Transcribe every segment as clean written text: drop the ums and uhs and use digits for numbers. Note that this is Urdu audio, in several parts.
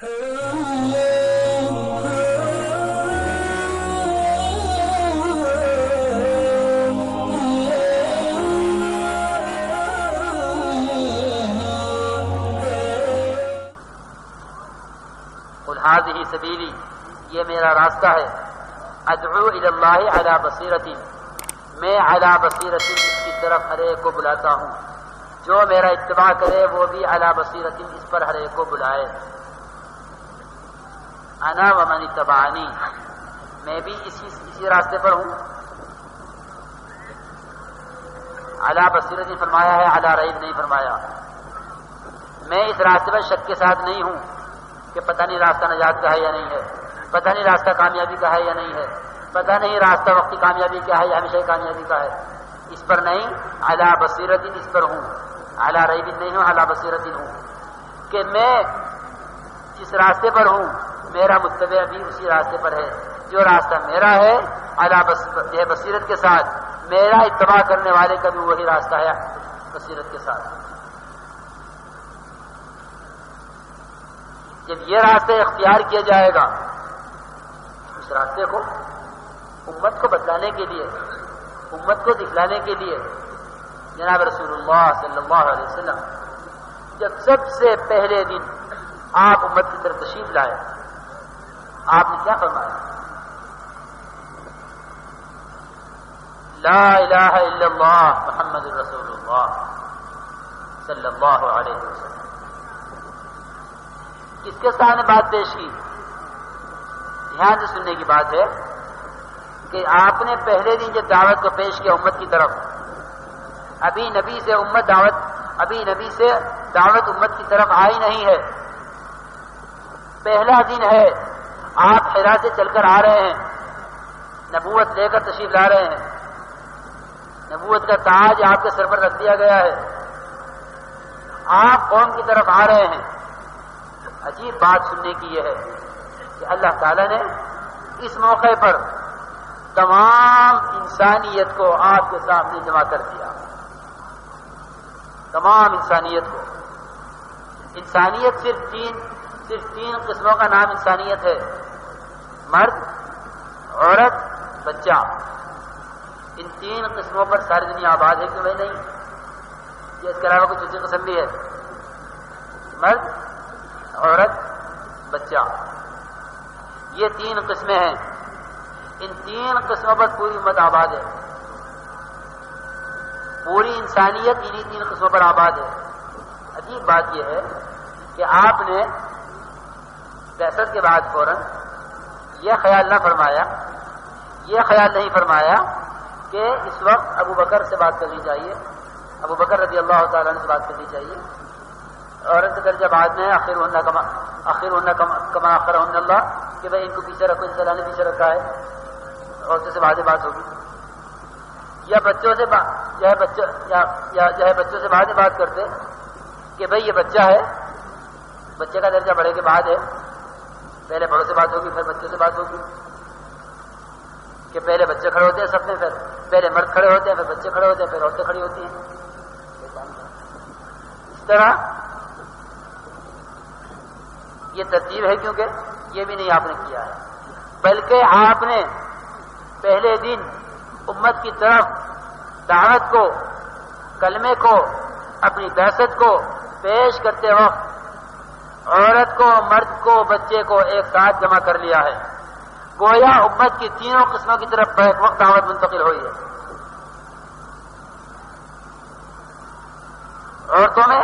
قل هذه سبیلی، یہ میرا راستہ ہے، ادعو الی اللہ علی بصیرۃ، میں علی بصیرۃ اس کی طرف ہر ایک کو بلاتا ہوں، جو میرا اتباع کرے وہ بھی علی بصیرۃ اس پر ہر ایک کو بلائے، انا ومن اتبعنی، میں بھی اسی راستے پر ہوں۔ علی بصیرۃ فرمایا ہے، علی ریب نہیں فرمایا۔ میں اس راستے پر شک کے ساتھ نہیں ہوں کہ پتہ نہیں راستہ نجات کا ہے یا نہیں ہے، پتہ نہیں راستہ کامیابی کا ہے یا نہیں ہے، پتہ نہیں راستہ وقتی کامیابی کا ہے یا ہمیشہ کامیابی کا ہے، اس پر نہیں، علی بصیرۃ اس پر ہوں، علی ریب نہیں ہوں، علی بصیرۃ ہوں کہ میں جس راستے پر ہوں میرا متبع بھی اسی راستے پر ہے، جو راستہ میرا ہے علی بصیرت کے ساتھ، میرا اتباع کرنے والے کا بھی وہی راستہ ہے بصیرت کے ساتھ۔ جب یہ راستہ اختیار کیا جائے گا، اس راستے کو امت کو بتلانے کے لیے، امت کو دکھلانے کے لیے جناب رسول اللہ صلی اللہ علیہ وسلم جب سب سے پہلے دن آپ امت کی طرف تشریف لائے، آپ نے کیا فرمایا؟ لا الہ الا اللہ محمد رسول اللہ صلی اللہ علیہ وسلم۔ کس کے سامنے بات پیش کی؟ دھیان سے سننے کی بات ہے کہ آپ نے پہلے دن جب دعوت کو پیش کیا امت کی طرف، ابھی نبی سے دعوت امت کی طرف آئی نہیں ہے، پہلا دن ہے، آپ حرا سے چل کر آ رہے ہیں، نبوت لے کر تشریف لا رہے ہیں، نبوت کا تاج آپ کے سر پر رکھ دیا گیا ہے، آپ قوم کی طرف آ رہے ہیں۔ عجیب بات سننے کی یہ ہے کہ اللہ تعالیٰ نے اس موقع پر تمام انسانیت کو آپ کے سامنے جمع کر دیا، تمام انسانیت کو۔ انسانیت صرف تین قسموں کا نام انسانیت ہے، مرد، عورت، بچہ۔ ان تین قسموں پر ساری دنیا آباد ہے کہ وہ نہیں، یہ اس کے علاوہ کوئی دوسری قسم بھی ہے؟ مرد، عورت، بچہ، یہ تین قسمیں ہیں۔ ان تین قسموں پر پوری امت آباد ہے، پوری انسانیت انہی تین قسموں پر آباد ہے۔ عجیب بات یہ ہے کہ آپ نے بعثت کے بعد فوراً یہ خیال نہیں فرمایا کہ اس وقت ابو بکر سے بات کرنی چاہیے، ابو بکر رضی اللہ تعالیٰ عنہ سے بات کرنی چاہیے، عورت کا درجہ بعد میں آخر ہونا کما آخر ہونا اللہ، کہ بھائی ان کو پیچھے رکھو جس اللہ نے پیچھے رکھا ہے، عورتوں سے بعد بات ہوگی، یا بچوں سے بعد میں بات کرتے کہ بھائی یہ بچہ ہے، بچے کا درجہ بڑے کے بعد ہے، پہلے بڑوں سے بات ہوگی پھر بچوں سے بات ہوگی، کہ پہلے بچے کھڑے ہوتے ہیں سب میں، پھر پہلے مرد کھڑے ہوتے ہیں، پھر بچے کھڑے ہوتے ہیں، پھر عورتیں کھڑی ہوتی ہیں۔ اس طرح یہ ترتیب ہے، کیونکہ یہ بھی نہیں آپ نے کیا ہے، بلکہ آپ نے پہلے دن امت کی طرف دعوت کو، کلمے کو، اپنی بعثت کو پیش کرتے وقت عورت کو، مرد کو، بچے کو ایک ساتھ جمع کر لیا ہے، گویا امت کی تینوں قسموں کی طرف بیک وقت دعوت منتقل ہوئی ہے۔ عورتوں میں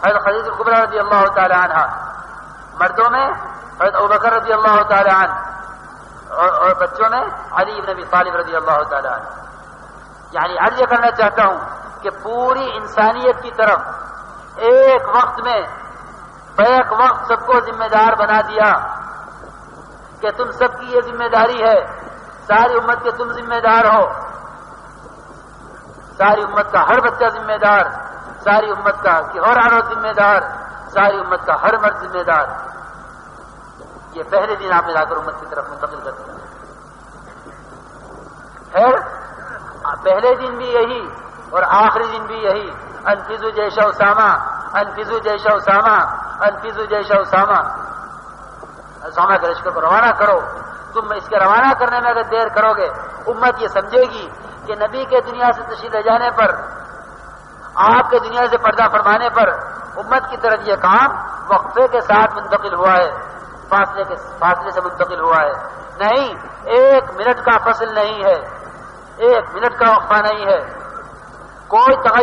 حضرت خدیجہ الکبریٰ رضی اللہ تعالی عنہ، مردوں میں حضرت ابوبکر رضی اللہ تعالی عنہ، اور بچوں میں علی بن ابی طالب رضی اللہ تعالی عنہ۔ یعنی عرض یہ کرنا چاہتا ہوں کہ پوری انسانیت کی طرف ایک وقت میں بیک وقت سب کو ذمہ دار بنا دیا کہ تم سب کی یہ ذمہ داری ہے، ساری امت کے تم ذمہ دار ہو، ساری امت کا ہر بچہ ذمہ دار، ساری امت کا ہر عورت ذمہ دار، ساری امت کا ہر مرد ذمہ دار۔ یہ پہلے دن آپ نے لا کر امت کی طرف منتقل کر دیا۔ خیر، پہلے دن بھی یہی اور آخری دن بھی یہی، انفذوا جیش اسامہ، انفذوا جیش اسامہ، انفذوا جیش اسامہ۔ اسامہ کے لشکر کو روانہ کرو. تم اس کے روانہ کرنے میں اگر دیر کرو گے امت یہ سمجھے گی کہ نبی کے دنیا سے تشریف لے جانے پر، آپ کے دنیا سے پردہ فرمانے پر امت کی طرف یہ کام وقفے کے ساتھ منتقل ہوا ہے، فاصلے سے منتقل ہوا ہے. نہیں، 1 منٹ کا فصل نہیں ہے، 1 منٹ کا وقفہ نہیں ہے. کوئی